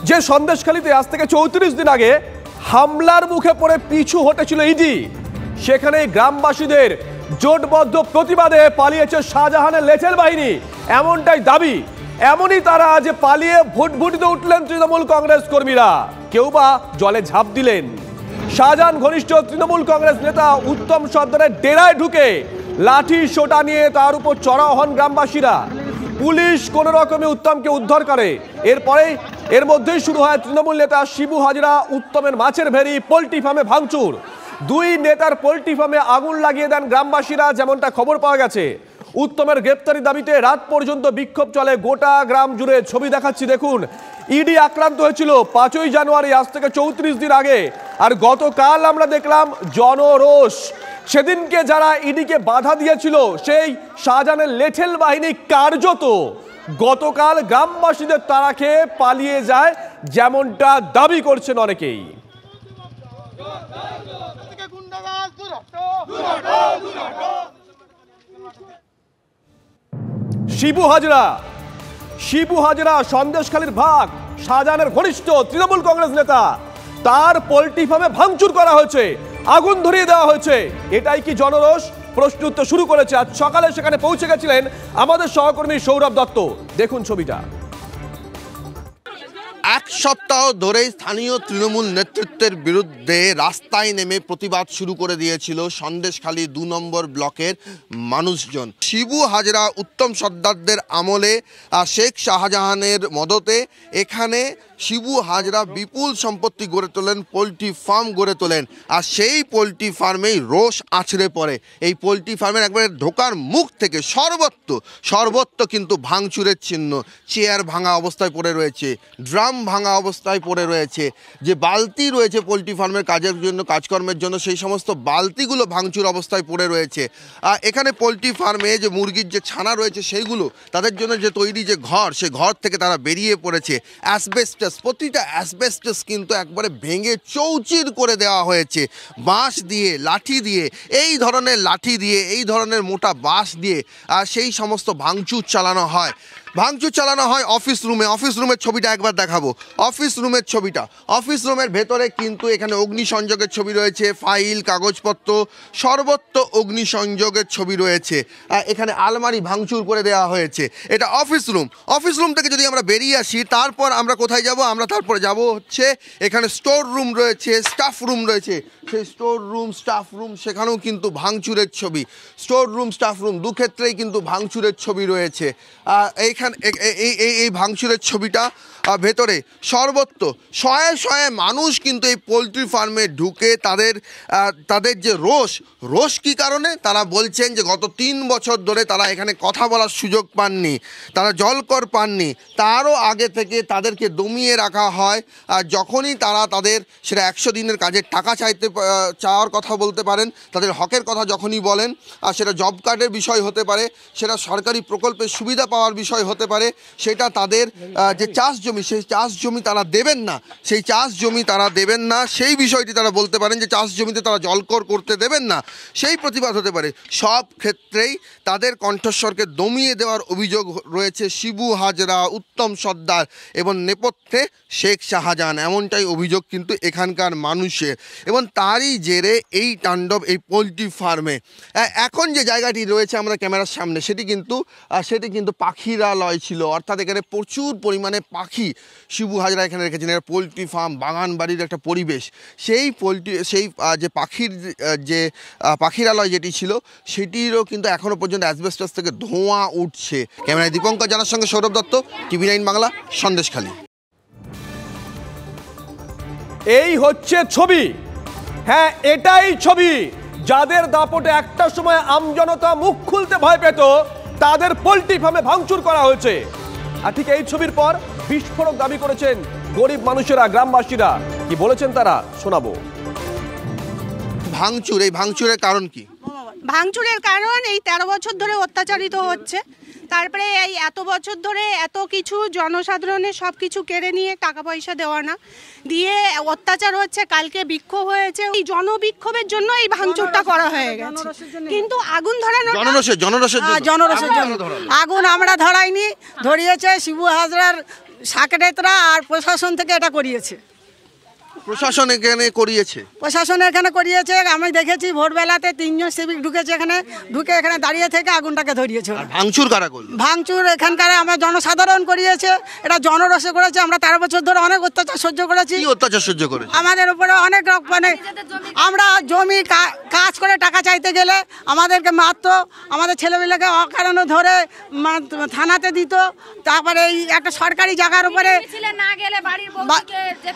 যে সন্দেশখালীতে আজ থেকে 34 দিন আগে হামলার মুখে পড়ে পিছু হটেছিল ইডি, সেখানে গ্রামবাসীদের জোটবদ্ধ প্রতিবাদে পালিয়েছে শাহজাহানের লেঠেল বাহিনী, এমনটাই দাবি। এমনই তারা আজ পালিয়ে ভুটভুটিতে উঠলেন তৃণমূল কংগ্রেস কর্মীরা, কেউ বা জলে ঝাঁপ দিলেন। শাহজাহান ঘনিষ্ঠ তৃণমূল কংগ্রেস নেতা উত্তম সর্দারের ডেরায় ঢুকে লাঠি সোটা নিয়ে তার উপর চড়াও হন গ্রামবাসীরা। পুলিশ কোন রকমে উত্তমকে উদ্ধার করে। এর মধ্যেই শুরু হয় তৃণমূল নেতা শিবু হাজরা উত্তমের মাছের ভেড়ি পোল্ট্রি ফার্মে ভাঙচুর। দুই নেতার পোল্ট্রি ফার্মে আগুন লাগিয়ে দেন গ্রামবাসীরা, যেমনটা খবর পাওয়া গেছে। উত্তমের গ্রেপ্তারি দাবিতে রাত পর্যন্ত বিক্ষোভ চলে গোটা গ্রাম জুড়ে। ছবি দেখাচ্ছি দেখুন। ইডি আক্রান্ত হয়েছিল 5ই জানুয়ারি, আজ থেকে 34 দিন আগে। আর গতকাল আমরা দেখলাম জনরোষ। সেদিনকে যারা ইডিকে বাধা দিয়েছিল সেই শাহজাহানের লেঠেল বাহিনী কার্যত গতকাল গ্রামবাসীদের তাড়া খেয়ে পালিয়ে যায়, যেমনটা দাবি করছেন অনেকেই। শিবু হাজরা সন্দেশখালীর ভাগ, শাহজাহানের ঘনিষ্ঠ তৃণমূল কংগ্রেস নেতা। তার পোল্ট্রি ফার্মে ভাঙচুর করা হয়েছে, আগুন ধরিয়ে দেওয়া হয়েছে। এটাই কি জনরোষ? প্রশ্ন উত্তর শুরু করেছে। আজ সকালে সেখানে পৌঁছে গেছিলেন আমাদের সহকর্মী সৌরভ দত্ত। দেখুন ছবিটা। এক সপ্তাহ ধরে স্থানীয় তৃণমূল নেতৃত্বের বিরুদ্ধে রাস্তায় নেমে প্রতিবাদ শুরু করে দিয়েছিল সন্দেশখালী 2 নম্বর ব্লকের মানুষজন। শিবু হাজরা উত্তম সর্দারদের আমলে শেখ শাহজাহানের মদতে এখানে শিবু হাজরা বিপুল সম্পত্তি গড়ে তোলেন, পোলট্রি ফার্ম গড়ে তোলেন। আর সেই পোলট্রি ফার্মেই রোষ আছড়ে পড়ে। এই পোলট্রি ফার্মের একবারে ঢোকার মুখ থেকে সর্বত্র কিন্তু ভাঙচুরের চিহ্ন। চেয়ার ভাঙা অবস্থায় পড়ে রয়েছে, ড্রাম ভাঙা অবস্থায় পড়ে রয়েছে, যে বালতি রয়েছে পোলট্রি ফার্মের কাজকর্মের জন্য সেই সমস্ত বালতিগুলো ভাঙচুর অবস্থায় পড়ে রয়েছে। এখানে পোলট্রি ফার্মে যে মুরগির যে ছানা রয়েছে সেইগুলো তাদের জন্য যে তৈরি যে ঘর, সে ঘর থেকে তারা বেরিয়ে পড়েছে। অ্যাসবেস্টাস, প্রতিটা অ্যাসবেস্টাস কিন্তু একবারে ভেঙে চৌচির করে দেওয়া হয়েছে। বাঁশ দিয়ে, লাঠি দিয়ে, এই ধরনের লাঠি দিয়ে, এই ধরনের মোটা বাঁশ দিয়ে সেই সমস্ত ভাঙচুর চালানো হয়। অফিস রুমের ছবিটা একবার দেখাবো। অফিস রুমের ভেতরে কিন্তু এখানে অগ্নিসংযোগের ছবি রয়েছে, ফাইল কাগজপত্র সর্বত্র অগ্নিসংযোগের ছবি রয়েছে। এখানে আলমারি ভাঙচুর করে দেওয়া হয়েছে। এটা অফিস রুম থেকে যদি আমরা বেরিয়ে আসি, তারপর আমরা কোথায় যাব? আমরা তারপরে যাব হচ্ছে এখানে স্টোর রুম রয়েছে, স্টাফ রুম রয়েছে। সেই স্টোর রুম, স্টাফ রুম, সেখানেও কিন্তু ভাঙচুরের ছবি। স্টোর রুম, স্টাফ রুম দু ক্ষেত্রেই কিন্তু ভাঙচুরের ছবি রয়েছে। এই ভাঙচুরের ছবিটা ভেতরে সর্বত্র শয়ে মানুষ কিন্তু এই পোলট্রি ফার্মে ঢুকে তাদের যে রোষ কী কারণে? তারা বলছেন যে গত 3 বছর ধরে তারা এখানে কথা বলার সুযোগ পাননি, তারা জলকর পাননি। তারও আগে থেকে তাদেরকে দমিয়ে রাখা হয়। আর যখনই তাদের সেটা 100 দিনের কাজের টাকা চাওয়ার কথা বলতে পারেন, তাদের হকের কথা যখনই বলেন, আর সেটা জব কার্ডের বিষয় হতে পারে, সেটা সরকারি প্রকল্পের সুবিধা পাওয়ার বিষয় হতে পারে, সেটা তাদের যে চাষ জমি, সেই চাষ জমি তারা দেবেন না, সেই বিষয়টি তারা বলতে পারেন যে চাষ জমিতে তারা জলকর করতে দেবেন না, সেই প্রতিবাদ হতে পারে। সব ক্ষেত্রেই তাদের কণ্ঠস্বরকে দমিয়ে দেওয়ার অভিযোগ রয়েছে শিবু হাজরা, উত্তম সর্দার এবং নেপথ্যে শেখ শাহজাহান, এমনটাই অভিযোগ কিন্তু এখানকার মানুষের। এবং তারই জেরে এই তাণ্ডব এই পোলট্রি ফার্মে। এখন যে জায়গাটি রয়েছে আমরা ক্যামেরার সামনে, সেটি কিন্তু পাখিরালয় ছিল, অর্থাৎ এখানে প্রচুর পরিমাণে পাখি শিবু হাজরা এখানে রেখেছেন। এর পোলট্রি ফার্ম, বাগান বাড়ির একটা পরিবেশ। সেই যে পাখিরালয় যেটি ছিল, সেটিরও কিন্তু এখনও পর্যন্ত অ্যাসবেস্টাস থেকে ধোঁয়া উঠছে। ক্যামেরায় দীপঙ্কর জানার সঙ্গে সৌরভ দত্ত, TV9 বাংলা, সন্দেশখালী। এই হচ্ছে ছবি, হ্যাঁ এটাই ছবি। যাদের দাপটে একটা সময় আমজনতা মুখ খুলতে ভয় পেত, তাদের পোল্ট্রি ফার্মে ভাঙচুর করা হয়েছে। আর ঠিক এই ছবির পর বিস্ফোরক দাবি করেছেন গরিব মানুষেরা, গ্রামবাসীরা। কি বলেছেন তারা শোনাবো। এই ভাঙচুরের কারণ কি? ভাঙচুরের কারণ এই 13 বছর ধরে অত্যাচারিত হচ্ছে। তারপরে এই এত বছর ধরে এত কিছু জনসাধারণের সব কিছু কেড়ে নিয়ে টাকা পয়সা দেওয়া না দিয়ে অত্যাচার হচ্ছে। কালকে বিক্ষোভ হয়েছে, এই জনবিক্ষোভের জন্য এই ভাঙচুরটা করা হয়ে গেছে। কিন্তু আগুন ধরানো জনরোষের জন্য আগুন আমরা ধরাইনি, ধরিয়েছে শিবু হাজরার সাকেতেরা আর প্রশাসন থেকে এটা করিয়েছে। প্রশাসন এখানে করিয়েছে? প্রশাসন এখানে করিয়েছে। আমি দেখেছি ভোরবেলাতে 3 জন সিভিক ঢুকেছে এখানে, ঢুকে এখানে দাঁড়িয়ে থেকে আগুনটাকে ধরিয়েছে। আর ভাঙচুর কারা করলো? ভাঙচুর এখানকার আমরা জনসাধারণ করিয়েছে, এটা জনরসে করেছে। আমরা 13 বছর ধরে অনেক অত্যাচার সহ্য করেছি। কি অত্যাচার সহ্য করেছে? আমাদের উপরে অনেক মানে আমরা জমি কাজ করে টাকা চাইতে গেলে আমাদেরকে মারতো, আমাদের ছেলেমেয়েকে অকারণে ধরে থানাতে দিত। তারপরে এই একটা সরকারি জায়গার উপরে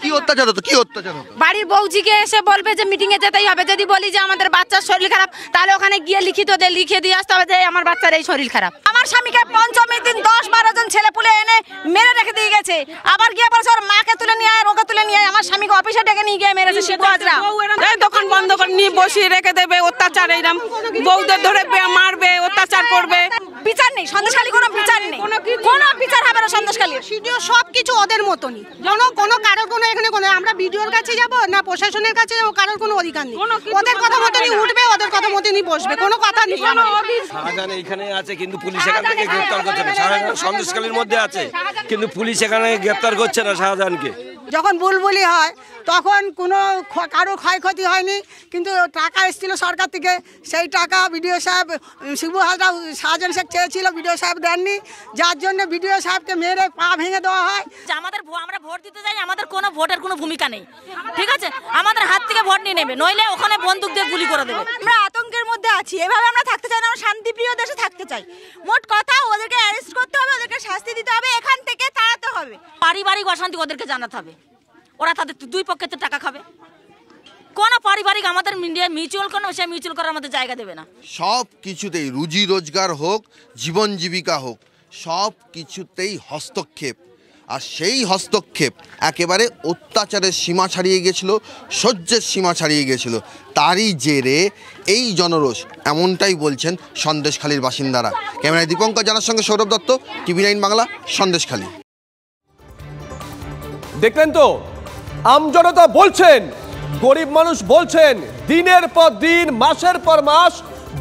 কি অত্যাচার হতো? কি অত্যাচার হতো? বাড়ির বউজিকে এসে বলবে যে মিটিং এ যেতেই হবে, যদি বলি যে আমাদের বাচ্চার শরীর খারাপ তাহলে ওখানে গিয়ে লিখে দিয়ে আসতে হবে যে আমার বাচ্চার এই শরীর খারাপ। আমার স্বামীকে পঞ্চমীর দিন 10-12 জন ছেলে পুলে এনে মেরে রেখে দিয়ে গেছে, আবার গিয়ে বলছে ওর মাকে তুলে নিয়ে আয়, ওকে তুলে নিয়ে আয়। আমার স্বামীকে অফিসে ডেকে নিয়ে গিয়ে মেরেছে শিবু হাজরা। এই দোকান বন্ধ করে নিয়ে বসিয়ে রেখে দেবে, অত্যাচার এইরকম বউদের ধরে মারবে, অত্যাচার করবে। বিচার নেই সন্দেশখালী, কোনো বিচার নেই, কোনো বিচার হবে না সন্দেশখালী। ভিডিও সব কিছু ওদের মতনই, কোনো কারোর কোনো এখানে কোনো আমরা ভিডিওর কাছে যাব না প্রশাসনের কাছে যাবো, কারোর কোনো অধিকার নেই। ওদের কথা মতনই উঠবে, ওদের কথা মতনই বসবে, কোনো কথা নেই। শাহজাহান এইখানে আছে কিন্তু পুলিশ এখান থেকে গ্রেফতার করছে না। শাহজাহান সন্দেশখালীর মধ্যে আছে কিন্তু পুলিশ এখানে গ্রেফতার করছে না শাহজাহানকে। যখন বুলবুলি হয় তখন কোনো কারো ক্ষয়ক্ষতি হয়নি, কিন্তু টাকা এসেছিল সরকার থেকে, সেই টাকা বিডিও সাহেব শিবু হাজরা শাহজাহান শেখ চেয়েছিল, বিডিও সাহেব দেননি, যার জন্য বিডিও সাহেবকে মেরে পা ভেঙে দেওয়া হয়। আমরা ভোট দিতে যাই, আমাদের কোনো ভোটের কোনো ভূমিকা নেই, ঠিক আছে? আমাদের হাত থেকে ভোট নিয়ে নেবে, নইলে ওখানে বন্দুক দিয়ে গুলি করে দেবে। আমরা আতঙ্কের মধ্যে আছি, এভাবে আমরা থাকতে চাই না, আমরা শান্তিপ্রিয় দেশে থাকতে চাই। মোট কথা ওদেরকে অ্যারেস্ট করতে হবে, ওদেরকে শাস্তি দিতে হবে, এখান থেকে তাড়াতে হবে। পারিবারিক অশান্তি ওদেরকে জানাতে হবে, ওরা তাদের দুই পক্ষের টাকা খাবে। কোন পারিবারিক আমাদের মিউচুয়াল কোনো সে মিউচুয়াল করার মধ্যে জায়গা দেবে না। সব কিছুতেই রুজি রোজগার হোক, জীবন জীবিকা হোক, সব কিছুতেই হস্তক্ষেপ। আর সেই হস্তক্ষেপ একেবারে অত্যাচারের সীমা ছাড়িয়ে গেছিল, সহ্যের সীমা ছাড়িয়ে গেছিল। তারই জেরে এই জনরোষ, এমনটাই বলছেন সন্দেশখালীর বাসিন্দারা। ক্যামেরায় দীপঙ্কর জানার সঙ্গে সৌরভ দত্ত, TV9 বাংলা, সন্দেশখালী। দেখলেন তো, আমজনতা বলছেন, গরিব মানুষ বলছেন, দিনের পর দিন, মাসের পর মাস,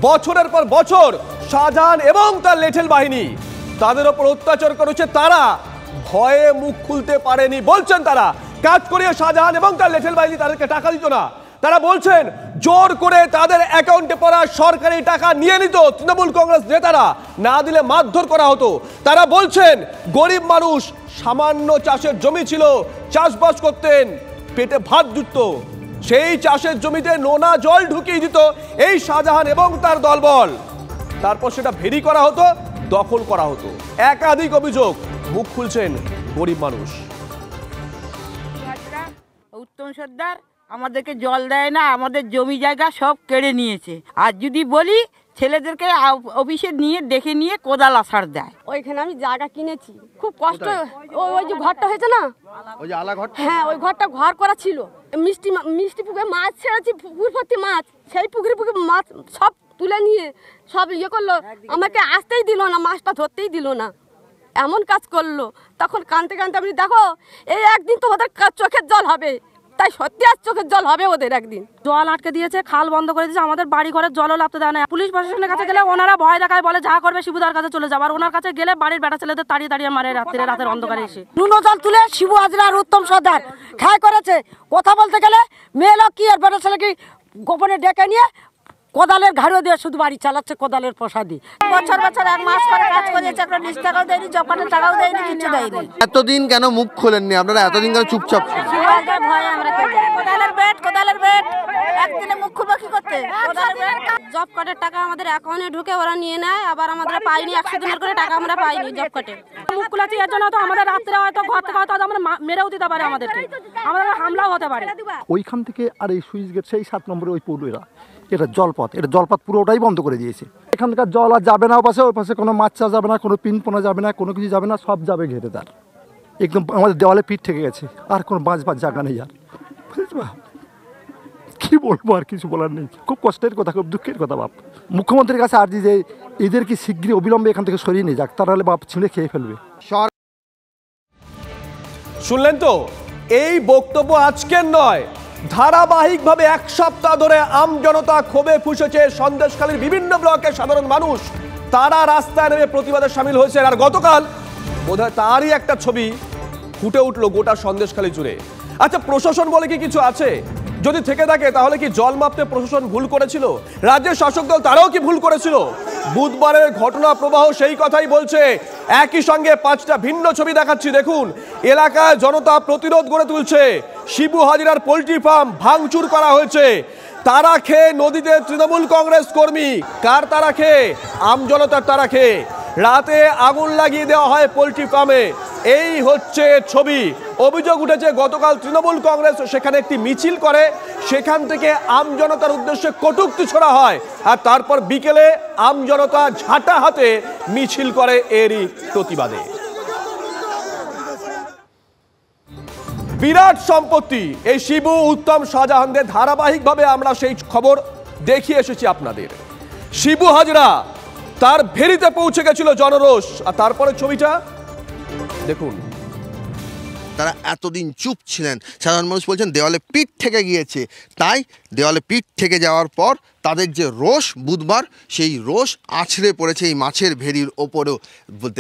বছরের পর বছর শাহজাহান এবং তার লেঠেল বাহিনী তাদের ওপর অত্যাচার করেছে। তারা ভয়ে মুখ খুলতে পারেনি বলছেন। তারা কাজ করিয়ে শাহজাহান এবং তার লেঠেল বাহিনী তাদেরকে টাকা দিত না। তারা বলছেন জোর করে তাদের অ্যাকাউন্টে পড়া সরকারি টাকা নিয়ে নিত তৃণমূল কংগ্রেস নেতারা, না দিলে মারধর করা হতো। তারা বলছেন গরিব মানুষ, সামান্য চাষের জমি ছিল, চাষবাস করতেন, পেটে ভাত জুটত, সেই চাষের জমিতে নোনা জল ঢুকিয়ে দিত এই শাহজাহান এবং তার দলবল। তারপর সেটা ভেরি করা হতো, দখল করা হতো। একাধিক অভিযোগ, মুখ খুলছেন গরিব মানুষ। উত্তম সর্দার আমাদেরকে জল দেয় না, আমাদের জমি জায়গা সব কেড়ে নিয়েছে। আর যদি বলি ছেলেদেরকে অফিসে নিয়ে ডেকে নিয়ে কোদাল আছাড় দেয়। ওইখানে আমি জায়গা কিনেছি, খুব কষ্ট। ওই যে ঘরটা হয়েছে না, ওই যে আলা ঘর, হ্যাঁ ওই ঘরটা ঘর করা ছিল। মিষ্টি পুকুরে মাছ ছেড়েছি, পুকুর ভর্তি মাছ, সেই পুকুরে মাছ সব তুলে নিয়ে সব ইয়ে করলো, আমাকে আসতেই দিল না, মাছটা ধরতেই দিল না, এমন কাজ করলো। তখন কাঁদতে কাঁদতে আমি, দেখো এই একদিন তোমাদের চোখের জল হবে, তাই সত্যি আজ চোখের জল হবে ওদের একদিন। জল আটকে দিয়েছে, খাল বন্ধ করে দিয়েছে, আমাদের বাড়ি ঘরের জলও লাভতে দেয় না। পুলিশ প্রশাসনের কাছে গেলে ওনারা ভয় দেখায়, বলে যা করবে শিবুদার কাছে চলে যাবার। ওনার কাছে গেলে বাড়ির বেটা ছেলেদের তাড়িয়ে তাড়িয়ে মারে রাতের অন্ধকারে এসে। নুন জল তুলে শিবু হাজরা আর উত্তম সর্দার খায় করেছে। কথা বলতে গেলে মেয়ে লোক কি আর বেটা ছেলে কি গোপনে ডেকে নিয়ে কোদালের ঘাড়ো দিয়ে শুধু বাড়ি চালাচ্ছে, কোদালের প্রসাদী। বছর 1 মাস করে কাজ করেছে, একটা লিস্ট টাকাও দেয়নি, জব কার্ডের টাকাও দেয়নি, কিছু দেয়নি। এতদিন কেন মুখ খোলেননি আপনারা? এতদিন কেন চুপচাপ ছিলেন? ভয় আমরা কোদালের বেট একদিনে মুখ খুলবো কি করতে? জব কার্ডের টাকা আমাদের অ্যাকাউন্টে ঢুকে ওরা নিয়ে নেয়, আবার আমাদের পাইনি, 100 দিনের করে টাকা আমরা পাইনি জব কার্ডে। মুখ খুলেছি এর জন্য, তো আমাদের রাত্রে হয়তো ঘর থেকে হয়তো আমরা মেরেও দিতে পারে, আমাদেরকে আমাদের হামলাও হতে পারে। ওইখান থেকে আর এই সুইচ গেট সেই 7 নম্বরে ওই পৌলরা, এটা জলপথ, এটা জলপথ পুরোটাই বন্ধ করে দিয়েছে। এখানকার জল আর যাবে না, ওই পাশে কোনো মাছ চাষ যাবে না, কোনো পিন পোনা যাবে না, কোনো কিছু যাবে না, সব যাবে ঘেরে। তার একদম আমাদের দেওয়ালে পিঠ থেকে গেছে, আর কোনো বাঁচবার জায়গা নেই। আর কি বলবো, আর কিছু বলার নেই। খুব কষ্টের কথা, খুব দুঃখের কথা। বাপ মুখ্যমন্ত্রীর কাছে আর্জি যে এদের কি শীঘ্রই অবিলম্বে এখান থেকে সরিয়ে নিয়ে যাক, তা নাহলে বাপ ছিঁড়ে খেয়ে ফেলবে। শুনলেন তো, এই বক্তব্য আজকের নয়, ধারাবাহিকভাবে 1 সপ্তাহ ধরে আমজনতা ক্ষোভে ফুঁসেছে। সন্দেশখালীর বিভিন্ন ব্লকের সাধারণ মানুষ তারা রাস্তায় নেমে প্রতিবাদে সামিল হয়েছে। আর গতকাল বোধহয় তারই একটা ছবি ফুটে উঠলো গোটা সন্দেশখালী জুড়ে। আচ্ছা, প্রশাসন বলে কি কিছু আছে? যদি থেকে থাকে তাহলে কি জল মাপতে প্রশাসন ভুল করেছিল? রাজ্যের শাসক দল তারাও কি ভুল করেছিল? বুধবারের ঘটনা প্রবাহ সেই কথাই বলছে। একই সঙ্গে 5টা ভিন্ন ছবি দেখাচ্ছি, দেখুন। এলাকায় জনতা প্রতিরোধ গড়ে তুলছে। শিবু হাজরার পোল্ট্রি ফার্ম ভাঙচুর করা হয়েছে। তারা খেয়ে নদীতে তৃণমূল কংগ্রেস কর্মী। কার তারা খেয়ে? আমজনতার তারা খেয়ে। রাতে আগুন লাগিয়ে দেওয়া হয় পোল্ট্রি ফার্মে। এই হচ্ছে ছবি। অভিযোগ উঠেছে গতকাল তৃণমূল কংগ্রেস সেখানে একটি মিছিল করে, সেখান থেকে আমজনতার উদ্দেশ্যে কটূক্তি ছড়া হয়, আর তারপর বিকেলে আমজনতা ঝাঁটা হাতে মিছিল করে এরই প্রতিবাদে। বিরাট সম্পত্তি এই শিবু উত্তম শাহজাহানদের, ধারাবাহিকভাবে আমরা সেই খবর দেখিয়ে এসেছি আপনাদের। শিবু হাজরা তার ভেরিতে পৌঁছে গেছিল জনরোষ, আর তারপরে ছবিটা দেখুন। তারা এতদিন চুপ ছিলেন, সাধারণ মানুষ বলছেন দেওয়ালে পিঠ থেকে গিয়েছে। তাই দেওয়ালে পিঠ থেকে যাওয়ার পর তাদের যে রোষ বুধবার, সেই রোষ আছড়ে পড়েছে এই মাছের ভেরির ওপরেও।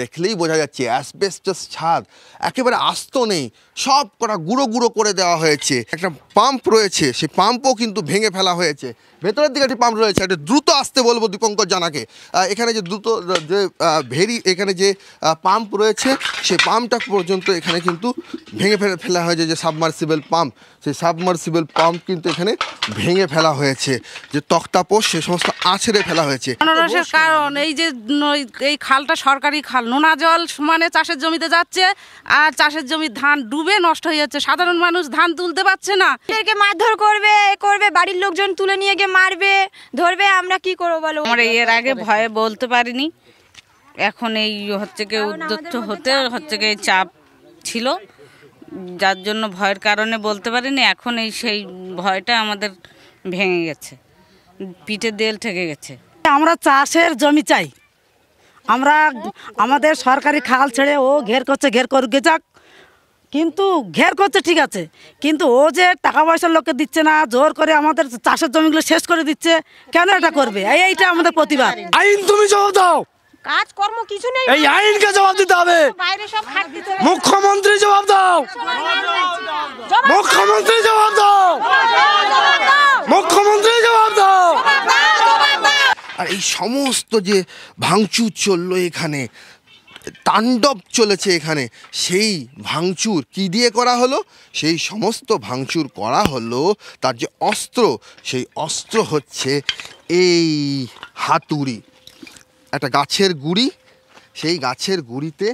দেখলেই বোঝা যাচ্ছে অ্যাসবেস্টস ছাদ একেবারে আস্ত নেই, সব কটা গুঁড়ো গুঁড়ো করে দেওয়া হয়েছে। একটা পাম্প রয়েছে, সেই পাম্পও কিন্তু ভেঙে ফেলা হয়েছে। ভেতরের দিকে একটি পাম্প রয়েছে, একটা দ্রুত আসতে বলবো দীপঙ্কর জানাকে। এখানে যে দ্রুত যে ভেরি, এখানে যে পাম্প রয়েছে, সেই পাম্পটা পর্যন্ত এখানে কিন্তু ভেঙে ফেলা হয়েছে। যে সাবমার্সিবল পাম্প, সেই সাবমার্সিবল পাম্প কিন্তু এখানে ভেঙে ফেলা হয়েছে। যে তক্তাপোষ সে সমস্ত আছড়ে ফেলা হয়েছে। জনরোষের কারণ এই যে এই খালটা সরকারি খাল, নোনা জল মানে চাষের জমিতে যাচ্ছে, আর চাষের জমির ধান ডুবে নষ্ট হয়ে যাচ্ছে। সাধারণ মানুষ ধান তুলতে পারছে না। এদেরকে মারধর করবে, বাড়ির লোকজন তুলে নিয়ে গিয়ে মারবে, ধরবে। আমরা কি করবো বলো? আমরা এর আগে ভয়ে বলতে পারিনি, এখন এই হচ্ছে কি উদ্যত হতে হচ্ছে কি চাপ ছিল, যার জন্য ভয়ের কারণে বলতে পারিনি। এখন এই সেই ভয়টা আমাদের ভেঙে গেছে, পিঠে দেল ঠেকে গেছে। আমরা চাষের জমি চাই, আমরা আমাদের সরকারি খাল ছেড়ে ও ঘের করছে, ঘের করুক যাক, কিন্তু ঘের করছে ঠিক আছে, কিন্তু ও যে টাকা পয়সার লোককে দিচ্ছে না, জোর করে আমাদের চাষের জমিগুলো শেষ করে দিচ্ছে। কেন এটা করবে? এইটা আমাদের প্রতিবাদ। আইন তুমি জবাব দাও, কাজকর্ম কিছু নেই, এই আইনকে জবাব দিতে হবে। মুখ্যমন্ত্রী জবাব দাও, মুখ্যমন্ত্রী জবাব দাও, মুখ্যমন্ত্রী জবাব দাও। আর এই সমস্ত যে ভাঙচুর চললো এখানে, তাণ্ডব চলেছে এখানে, সেই ভাঙচুর কি দিয়ে করা হলো? সেই সমস্ত ভাঙচুর করা হলো তার যে অস্ত্র, সেই অস্ত্র হচ্ছে এই হাতুড়ি। একটা গাছের গুঁড়ি, সেই গাছের গুঁড়িতে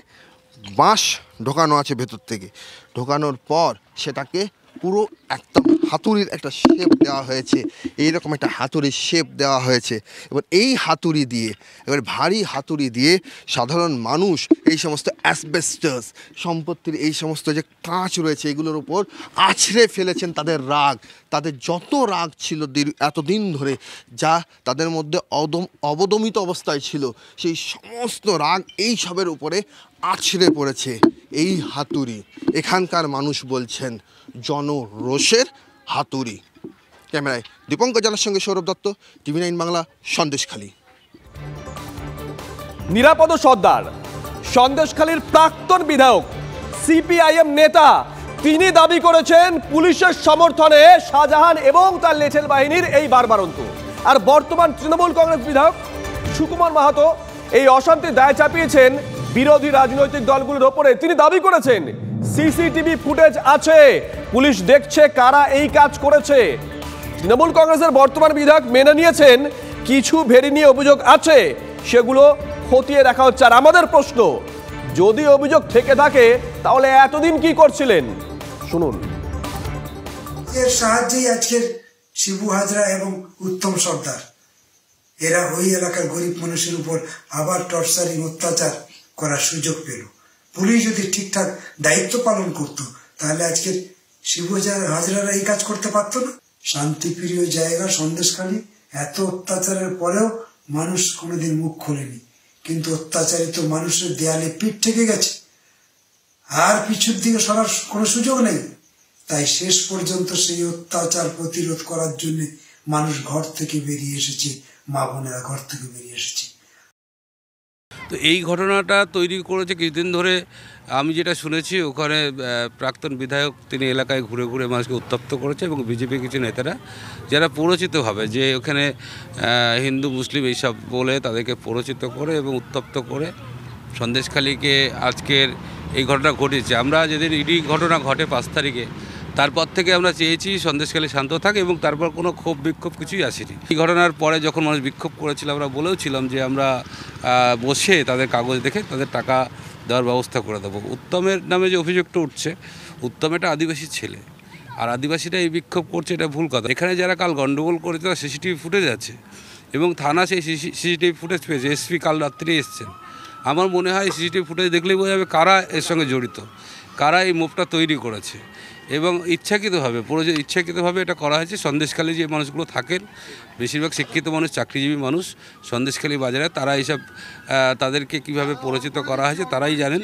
বাঁশ ঢোকানো আছে ভেতর থেকে। ঢোকানোর পর সেটাকে পুরো একদম হাতুড়ির একটা শেপ দেওয়া হয়েছে, এইরকম একটা হাতুড়ির শেপ দেওয়া হয়েছে। এবার এই হাতুড়ি দিয়ে, এবার ভারী হাতুড়ি দিয়ে সাধারণ মানুষ এই সমস্ত অ্যাসবেস্টাস সম্পত্তির এই সমস্ত যে কাঁচ রয়েছে এগুলোর উপর আছড়ে ফেলেছেন তাদের রাগ, তাদের যত রাগ ছিল এতদিন ধরে, যা তাদের মধ্যে অবদমিত অবস্থায় ছিল, সেই সমস্ত রাগ এই সবের উপরে আছড়ে পড়েছে এই হাতুড়ি। এখানকার মানুষ বলছেন জনরোষের হাতুড়ি। ক্যামেরায় দীপঙ্কর জানার সঙ্গে সৌরভ দত্ত, TV9 বাংলা, সন্দেশখালী। নিরাপদ সর্দার, সন্দেশখালীর প্রাক্তন বিধায়ক, CPIM নেতা, তিনি দাবি করেছেন পুলিশের সমর্থনে শাহজাহান এবং তার লেঠেল বাহিনীর এই বারবারন্ত। আর বর্তমান তৃণমূল কংগ্রেস বিধায়ক সুকুমার মাহাতো এই অশান্তির দায় চাপিয়েছেন বিরোধী রাজনৈতিক দলগুলোর ওপরে। তিনি দাবি করেছেন CCTV ফুটেজ আছে, পুলিশ দেখছে কারা এই কাজ করেছে। তৃণমূল কংগ্রেসের বর্তমান বিধায়ক মেনে নিয়েছেন কিছু ভেরি নিয়ে অভিযোগ আছে, সেগুলো খতিয়ে দেখা হচ্ছে। আর আমাদের প্রশ্ন, যদি অভিযোগ থেকে থাকে তাহলে এতদিন কি করছিলেন? শুনুন। এর সাহায্যেই আজকের শিবু হাজরা এবং উত্তম সর্দার এরা ওই এলাকার গরিব মানুষের উপর আবার টর্চারিং অত্যাচার করার সুযোগ পেল। পুলিশ যদি ঠিকঠাক দায়িত্ব পালন করত তাহলে আজকের শিবু হাজরারা এই কাজ করতে পারতো না। শান্তিপ্রিয় জায়গা সন্দেশখালী, এত অত্যাচারের পরেও মানুষ কোনোদিন মুখ খোলেনি, কিন্তু অত্যাচারিত মানুষের দেয়ালে পিঠ থেকে গেছে, আর পিছুর দিকে সরার কোনো সুযোগ নেই। তাই শেষ পর্যন্ত সেই অত্যাচার প্রতিরোধ করার জন্য মানুষ ঘর থেকে বেরিয়ে এসেছে, মা বোনেরা ঘর থেকে বেরিয়ে এসেছে। তো এই ঘটনাটা তৈরি করেছে কিছুদিন ধরে। আমি যেটা শুনেছি ওখানে প্রাক্তন বিধায়ক তিনি এলাকায় ঘুরে ঘুরে মানুষকে উত্তপ্ত করেছে এবং বিজেপি কিছু নেতারা যারা পরিচিতভাবে যে ওখানে হিন্দু মুসলিম এইসব বলে তাদেরকে পরিচিত করে এবং উত্তপ্ত করে সন্দেশখালীকে আজকের এই ঘটনা ঘটেছে। আমরা যেদিন ইডি ঘটনা ঘটে 5 তারিখে তারপর থেকে আমরা চেয়েছি সন্দেশখালী শান্ত থাকে এবং তারপর কোনো ক্ষোভ বিক্ষোভ কিছুই আসেনি। এই ঘটনার পরে যখন মানুষ বিক্ষোভ করেছিল আমরা বলেওছিলাম যে আমরা বসে তাদের কাগজ দেখে তাদের টাকা দেওয়ার ব্যবস্থা করে দেবো। উত্তমের নামে যে অভিযোগটা উঠছে, উত্তম একটা আদিবাসী ছেলে, আর আদিবাসীরা এই বিক্ষোভ করছে, এটা ভুল কথা। এখানে যারা কাল গণ্ডগোল করেছে তারা সিসিটিভি ফুটেজ আছে এবং থানা সেই সিসিটিভি ফুটেজ পেয়েছে। এসপি কাল রাত্রে এসছেন। আমার মনে হয় সিসিটিভি ফুটেজ দেখলেই বোঝা যাবে কারা এর সঙ্গে জড়িত, কারা এই মুভটা তৈরি করেছে এবং ইচ্ছাকৃতভাবে এটা করা হয়েছে। সন্দেশখালী যে মানুষগুলো থাকেন বেশিরভাগ শিক্ষিত মানুষ, চাকরিজীবী মানুষ সন্দেশখালী বাজারে, তারা এইসব তাদেরকে কিভাবে পরিচিত করা হয়েছে তারাই জানেন।